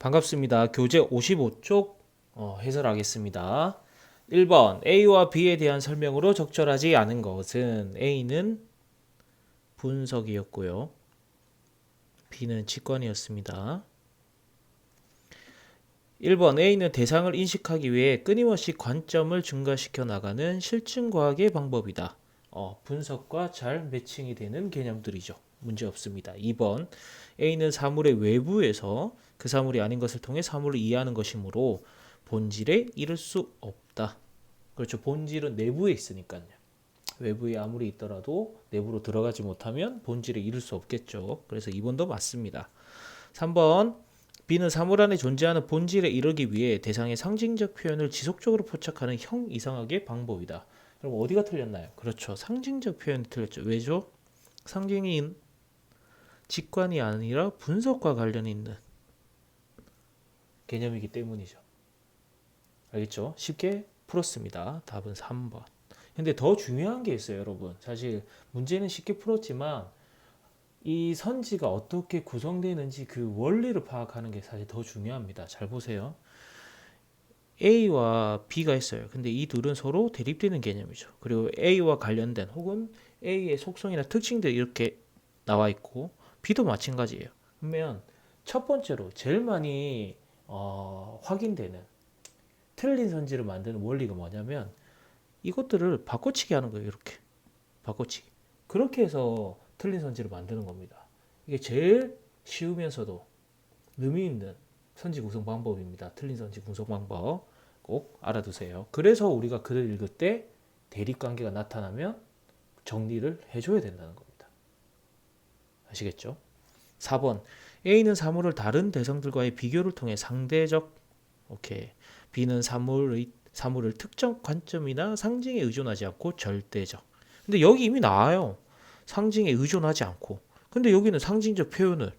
반갑습니다. 교재 55쪽 해설하겠습니다. 1번 A와 B에 대한 설명으로 적절하지 않은 것은 A는 분석이었고요. B는 직관이었습니다. 1번 A는 대상을 인식하기 위해 끊임없이 관점을 증가시켜 나가는 실증과학의 방법이다. 분석과 잘 매칭이 되는 개념들이죠. 문제 없습니다. 2번 A는 사물의 외부에서 그 사물이 아닌 것을 통해 사물을 이해하는 것이므로 본질에 이를 수 없다. 그렇죠. 본질은 내부에 있으니까요. 외부에 아무리 있더라도 내부로 들어가지 못하면 본질에 이를 수 없겠죠. 그래서 2번도 맞습니다. 3번 B는 사물 안에 존재하는 본질에 이르기 위해 대상의 상징적 표현을 지속적으로 포착하는 형 이상학의 방법이다. 그럼 어디가 틀렸나요? 그렇죠. 상징적 표현이 틀렸죠. 왜죠? 상징인 직관이 아니라 분석과 관련이 있는 개념이기 때문이죠. 알겠죠? 쉽게 풀었습니다. 답은 3번. 근데 더 중요한 게 있어요, 여러분. 사실 문제는 쉽게 풀었지만 이 선지가 어떻게 구성되는지 그 원리를 파악하는 게 사실 더 중요합니다. 잘 보세요. A와 B가 있어요. 근데 이 둘은 서로 대립되는 개념이죠. 그리고 A와 관련된 혹은 A의 속성이나 특징들이 이렇게 나와 있고 B도 마찬가지예요. 그러면 첫 번째로 제일 많이 확인되는 틀린 선지를 만드는 원리가 뭐냐면 이것들을 바꿔치기 하는 거예요. 이렇게 바꿔치기. 그렇게 해서 틀린 선지를 만드는 겁니다. 이게 제일 쉬우면서도 의미 있는 선지 구성 방법입니다. 틀린 선지 분석 방법 꼭 알아두세요. 그래서 우리가 글을 읽을 때 대립관계가 나타나면 정리를 해줘야 된다는 겁니다. 아시겠죠? 4번 A는 사물을 다른 대상들과의 비교를 통해 상대적 오케이. B는 사물을 특정 관점이나 상징에 의존하지 않고 절대적. 근데 여기 이미 나와요. 상징에 의존하지 않고. 근데 여기는 상징적 표현을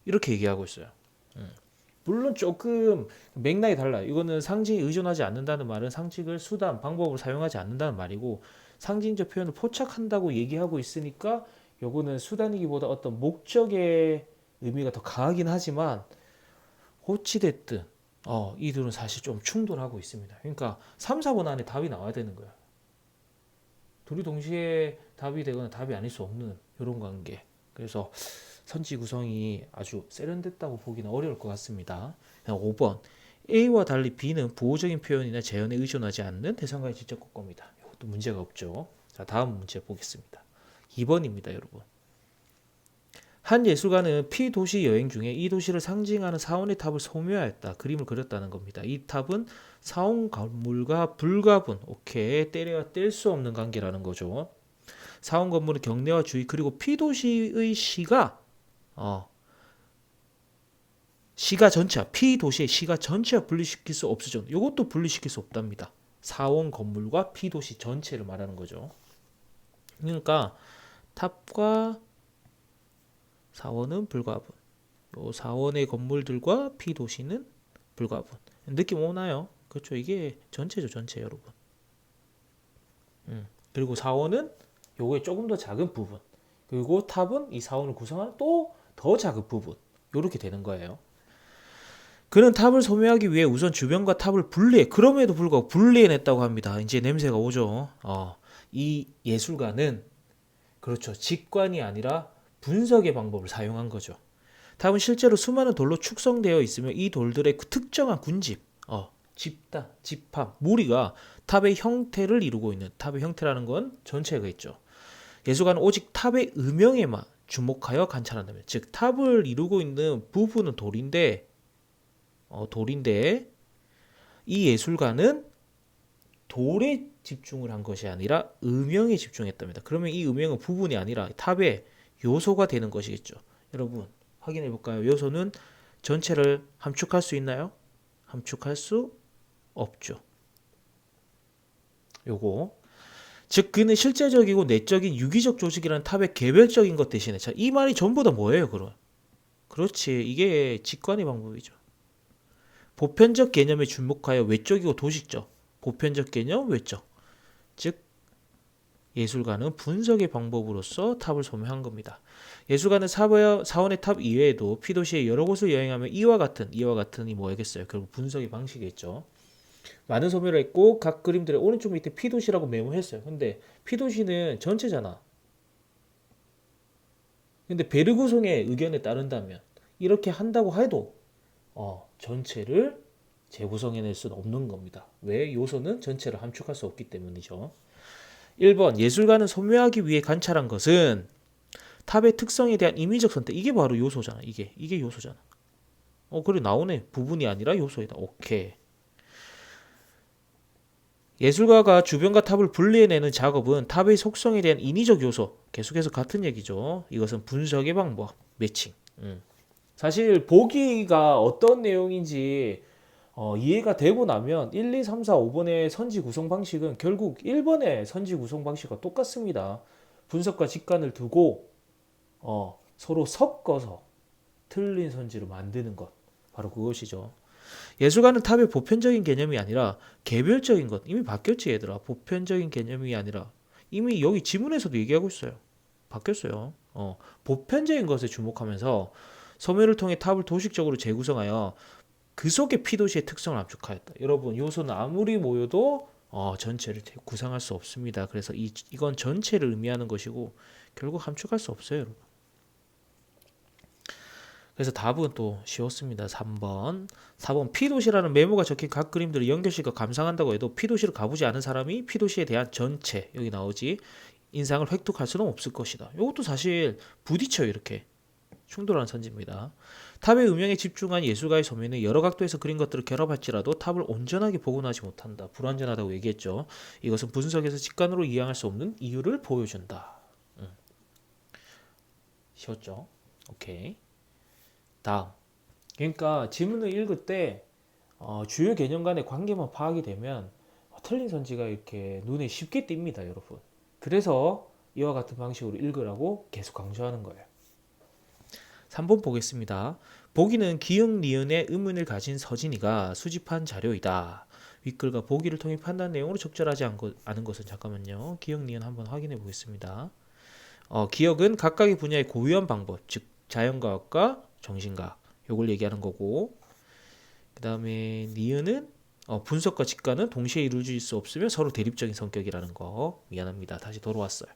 이렇게 얘기하고 있어요. 물론 조금 맥락이 달라요. 이거는 상징에 의존하지 않는다는 말은 상징을 수단, 방법을 사용하지 않는다는 말이고 상징적 표현을 포착한다고 얘기하고 있으니까 요거는 수단이기보다 어떤 목적의 의미가 더 강하긴 하지만 어찌됐든 이 둘은 사실 좀 충돌하고 있습니다. 그러니까 3, 4번 안에 답이 나와야 되는 거야. 둘이 동시에 답이 되거나 답이 아닐 수 없는 이런 관계. 그래서 선지 구성이 아주 세련됐다고 보기는 어려울 것 같습니다. 5번 A와 달리 B는 부호적인 표현이나 재현에 의존하지 않는 대상과의 지적 관계입니다. 이것도 문제가 없죠. 자, 다음 문제 보겠습니다. 2번입니다, 여러분. 한 예술가는 피도시 여행 중에 이 도시를 상징하는 사원의 탑을 소묘하였다. 그림을 그렸다는 겁니다. 이 탑은 사원 건물과 불가분, 오케이, 때려야 뗄 수 없는 관계라는 거죠. 사원 건물은 경내와 주위 그리고 피도시의 시가 시가 전체와 피도시의 시가 전체와 분리시킬 수 없으죠. 이것도 분리시킬 수 없답니다. 사원 건물과 피도시 전체를 말하는 거죠. 그러니까 탑과 사원은 불가분. 요 사원의 건물들과 피도시는 불가분. 느낌 오나요? 그렇죠. 이게 전체죠, 전체 여러분. 그리고 사원은 요거의 조금 더 작은 부분. 그리고 탑은 이 사원을 구성하는 또 더 작은 부분. 요렇게 되는 거예요. 그는 탑을 소묘하기 위해 우선 주변과 탑을 분리해. 그럼에도 불구하고 분리해냈다고 합니다. 이제 냄새가 오죠. 이 예술가는 그렇죠. 직관이 아니라 분석의 방법을 사용한 거죠. 탑은 실제로 수많은 돌로 축성되어 있으며 이 돌들의 특정한 군집, 집단, 집합, 무리가 탑의 형태를 이루고 있는 탑의 형태라는 건 전체가 있죠. 예술가는 오직 탑의 음영에만 주목하여 관찰한다면, 즉 탑을 이루고 있는 부분은 돌인데 이 예술가는 돌에 집중을 한 것이 아니라 음영에 집중했답니다. 그러면 이 음영은 부분이 아니라 탑의 요소가 되는 것이겠죠. 여러분 확인해 볼까요? 요소는 전체를 함축할 수 있나요? 함축할 수 없죠. 요거 즉 그는 실제적이고 내적인 유기적 조직이라는 탑의 개별적인 것 대신에 자, 이 말이 전부 다 뭐예요, 그럼? 그렇지. 이게 직관의 방법이죠. 보편적 개념에 주목하여 외적이고 도식적. 보편적 개념, 외적. 즉 예술가는 분석의 방법으로서 탑을 소묘한 겁니다. 예술가는 사원의 탑 이외에도 피도시의 여러 곳을 여행하며 이와 같은이 뭐겠어요? 결국 분석의 방식이겠죠. 많은 소묘를 했고 각 그림들의 오른쪽 밑에 피도시라고 메모했어요. 근데 피도시는 전체잖아. 근데 베르그송의 의견에 따른다면 이렇게 한다고 해도 전체를 재구성해낼 수는 없는 겁니다. 왜? 요소는 전체를 함축할 수 없기 때문이죠. 1번 예술가는 소묘하기 위해 관찰한 것은 탑의 특성에 대한 임의적 선택. 이게 바로 요소잖아. 이게 요소잖아. 그래 나오네. 부분이 아니라 요소이다. 오케이. 예술가가 주변과 탑을 분리해내는 작업은 탑의 속성에 대한 인위적 요소. 계속해서 같은 얘기죠. 이것은 분석의 방법. 매칭. 사실 보기가 어떤 내용인지 이해가 되고 나면 1, 2, 3, 4, 5번의 선지 구성 방식은 결국 1번의 선지 구성 방식과 똑같습니다. 분석과 직관을 두고 서로 섞어서 틀린 선지를 만드는 것. 바로 그것이죠. 예술가는 탑의 보편적인 개념이 아니라 개별적인 것. 이미 바뀌었지 얘들아. 보편적인 개념이 아니라 이미 여기 지문에서도 얘기하고 있어요. 바뀌었어요. 보편적인 것에 주목하면서 소묘를 통해 탑을 도식적으로 재구성하여 그 속에 피도시의 특성을 압축하였다. 여러분 요소는 아무리 모여도 전체를 구성할 수 없습니다. 그래서 이건 전체를 의미하는 것이고 결국 함축할 수 없어요, 여러분. 그래서 답은 또 쉬웠습니다. 3번. 4번 피도시라는 메모가 적힌 각 그림들을 연결시켜 감상한다고 해도 피도시를 가보지 않은 사람이 피도시에 대한 전체 여기 나오지 인상을 획득할 수는 없을 것이다. 이것도 사실 부딪혀요. 이렇게 충돌하는 선지입니다. 탑의 음영에 집중한 예술가의 소묘는 여러 각도에서 그린 것들을 결합할지라도 탑을 온전하게 복원하지 못한다. 불완전하다고 얘기했죠. 이것은 분석에서 직관으로 이해할 수 없는 이유를 보여준다. 쉬웠죠? 오케이. 다음. 그러니까 지문을 읽을 때 주요 개념 간의 관계만 파악이 되면 틀린 선지가 이렇게 눈에 쉽게 띕니다, 여러분. 그래서 이와 같은 방식으로 읽으라고 계속 강조하는 거예요. 3번 보겠습니다. 보기는 기역, 니은의 의문을 가진 서진이가 수집한 자료이다. 윗글과 보기를 통해 판단 내용으로 적절하지 않은 것은 잠깐만요. 기역, 니은 한번 확인해 보겠습니다. 기역은 각각의 분야의 고유한 방법, 즉 자연과학과 정신과학 요걸 얘기하는 거고, 그 다음에 니은은 분석과 직관은 동시에 이루어질 수 없으며 서로 대립적인 성격이라는 거. 미안합니다. 다시 돌아왔어요.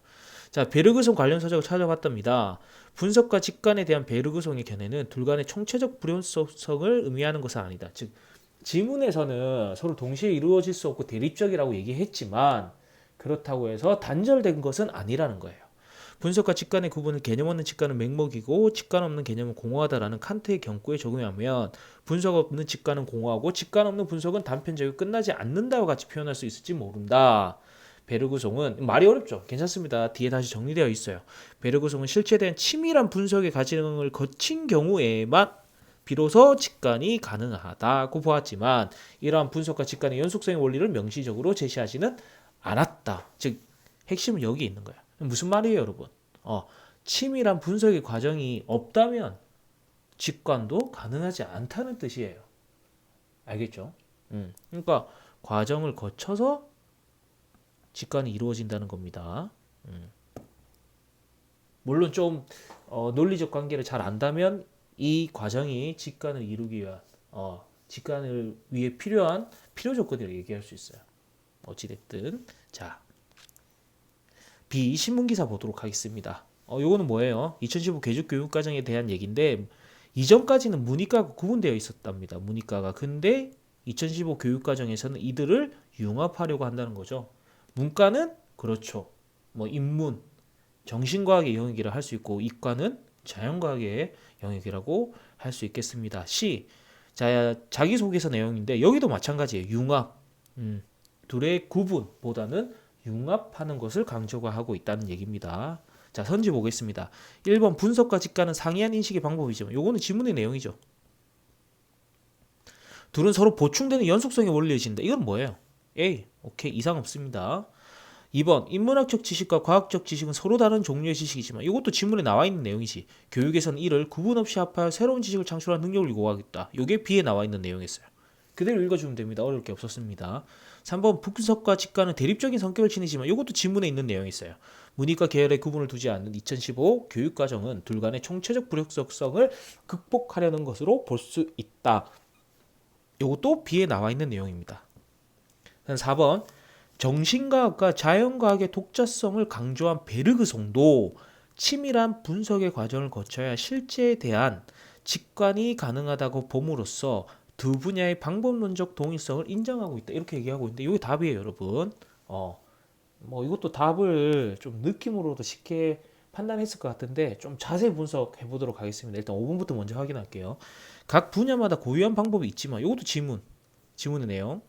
자, 베르그송 관련 서적을 찾아봤답니다. 분석과 직관에 대한 베르그송의 견해는 둘 간의 총체적 불연속성을 의미하는 것은 아니다. 즉 지문에서는 서로 동시에 이루어질 수 없고 대립적이라고 얘기했지만 그렇다고 해서 단절된 것은 아니라는 거예요. 분석과 직관의 구분은 개념 없는 직관은 맹목이고 직관 없는 개념은 공허하다라는 칸트의 경고에 적용하면 분석 없는 직관은 공허하고 직관 없는 분석은 단편적이고 끝나지 않는다와 같이 표현할 수 있을지 모른다. 베르그송은 말이 어렵죠. 괜찮습니다. 뒤에 다시 정리되어 있어요. 베르그송은 실체된 치밀한 분석의 과정을 거친 경우에만 비로소 직관이 가능하다고 보았지만 이러한 분석과 직관의 연속성의 원리를 명시적으로 제시하지는 않았다. 즉 핵심은 여기 있는 거야. 무슨 말이에요, 여러분? 치밀한 분석의 과정이 없다면 직관도 가능하지 않다는 뜻이에요. 알겠죠? 그러니까 과정을 거쳐서 직관이 이루어진다는 겁니다. 물론 좀 논리적 관계를 잘 안다면 이 과정이 직관을 이루기 위한 직관을 위해 필요한 필요 조건이라고 얘기할 수 있어요. 어찌됐든 자 B 신문기사 보도록 하겠습니다. 요거는 뭐예요? 2015 계속교육과정에 대한 얘기인데 이전까지는 문이과가 구분되어 있었답니다. 문이과가. 근데 2015 교육과정에서는 이들을 융합하려고 한다는 거죠. 문과는 그렇죠. 뭐 인문, 정신과학의 영역이라 할 수 있고 이과는 자연과학의 영역이라고 할 수 있겠습니다. C. 자, 자기소개서 내용인데 여기도 마찬가지예요. 융합. 둘의 구분보다는 융합하는 것을 강조하고 있다는 얘기입니다. 자, 선지 보겠습니다. 1번 분석과 직관은 상이한 인식의 방법이지만 요거는 지문의 내용이죠. 둘은 서로 보충되는 연속성의 원리를 진다. 이건 뭐예요? A. 오케이. 이상 없습니다. 2번 인문학적 지식과 과학적 지식은 서로 다른 종류의 지식이지만 이것도 지문에 나와 있는 내용이지. 교육에서는 이를 구분 없이 합하여 새로운 지식을 창출하는 능력을 요구하겠다. 이게 B에 나와 있는 내용이었어요. 그대로 읽어주면 됩니다. 어려울 게 없었습니다. 3번 분석과 직관은 대립적인 성격을 지니지만 이것도 지문에 있는 내용이 있어요. 문이과 계열의 구분을 두지 않는 2015 교육과정은 둘 간의 총체적 불협소성을 극복하려는 것으로 볼 수 있다. 이것도 B에 나와 있는 내용입니다. 4번 정신과학과 자연과학의 독자성을 강조한 베르그송도 치밀한 분석의 과정을 거쳐야 실제에 대한 직관이 가능하다고 봄으로써 두 분야의 방법론적 동일성을 인정하고 있다. 이렇게 얘기하고 있는데 이게 답이에요, 여러분. 뭐 이것도 답을 좀 느낌으로도 쉽게 판단했을 것 같은데 좀 자세히 분석해 보도록 하겠습니다. 일단 5번부터 먼저 확인할게요. 각 분야마다 고유한 방법이 있지만 이것도 지문의 내용.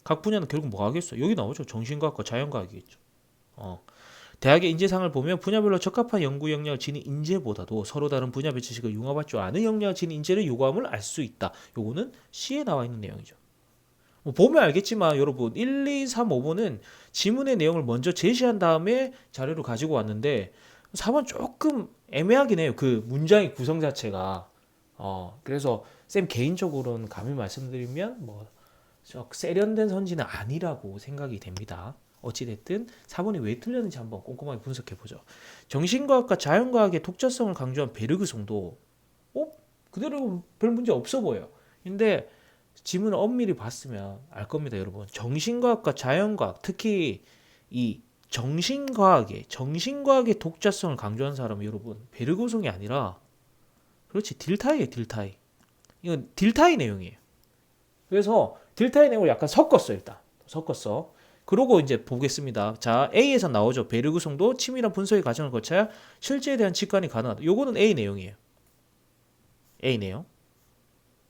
각 분야는 결국 뭐 하겠어? 여기 나오죠. 정신과학과 자연과학이겠죠. 대학의 인재상을 보면 분야별로 적합한 연구 역량을 지닌 인재보다도 서로 다른 분야별 지식을 융합할 줄 아는 역량을 지닌 인재를 요구함을 알 수 있다. 요거는 C에 나와 있는 내용이죠. 뭐 보면 알겠지만 여러분 1, 2, 3, 5번은 지문의 내용을 먼저 제시한 다음에 자료를 가지고 왔는데 4번 조금 애매하긴 해요. 그 문장의 구성 자체가. 그래서 쌤 개인적으로는 감히 말씀드리면 뭐 세련된 선지는 아니라고 생각이 됩니다. 어찌됐든 4번이 왜 틀렸는지 한번 꼼꼼하게 분석해보죠. 정신과학과 자연과학의 독자성을 강조한 베르그송도 그대로 별 문제 없어 보여요. 근데 지문을 엄밀히 봤으면 알 겁니다, 여러분. 정신과학과 자연과학, 특히 이 정신과학의 독자성을 강조한 사람은 여러분 베르그송이 아니라 그렇지 딜타이예요, 딜타이. 이건 딜타이 내용이에요. 그래서 딜타이 내용을 약간 섞었어. 일단 섞었어. 그러고 이제 보겠습니다. 자, A에서 나오죠. 베르그송도 치밀한 분석의 과정을 거쳐야 실제에 대한 직관이 가능하다. 요거는 A 내용이에요. A 내용.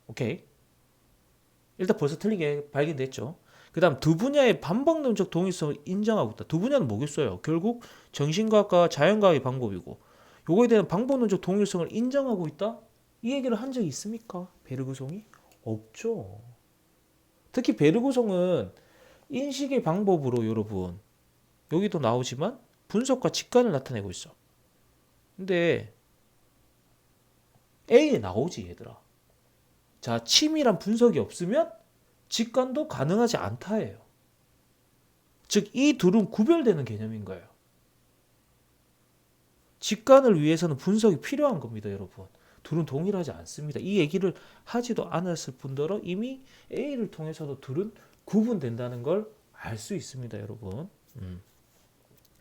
오케이. 일단 벌써 틀린 게 발견됐죠. 그 다음 두 분야의 반복론적 동일성을 인정하고 있다. 두 분야는 뭐겠어요? 결국 정신과학과 자연과학의 방법이고 요거에 대한 반복론적 동일성을 인정하고 있다? 이 얘기를 한 적이 있습니까? 베르그송이? 없죠. 특히 베르그송은 인식의 방법으로 여러분 여기도 나오지만 분석과 직관을 나타내고 있어. 근데 A에 나오지 얘들아. 자, 치밀한 분석이 없으면 직관도 가능하지 않다예요. 즉 이 둘은 구별되는 개념인 거예요. 직관을 위해서는 분석이 필요한 겁니다, 여러분. 둘은 동일하지 않습니다. 이 얘기를 하지도 않았을 뿐더러 이미 A를 통해서도 둘은 구분된다는 걸 알 수 있습니다, 여러분.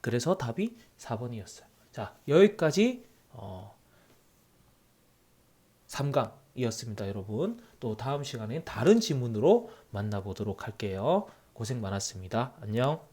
그래서 답이 4번이었어요. 자, 여기까지 3강이었습니다, 여러분. 또 다음 시간엔 다른 지문으로 만나보도록 할게요. 고생 많았습니다. 안녕.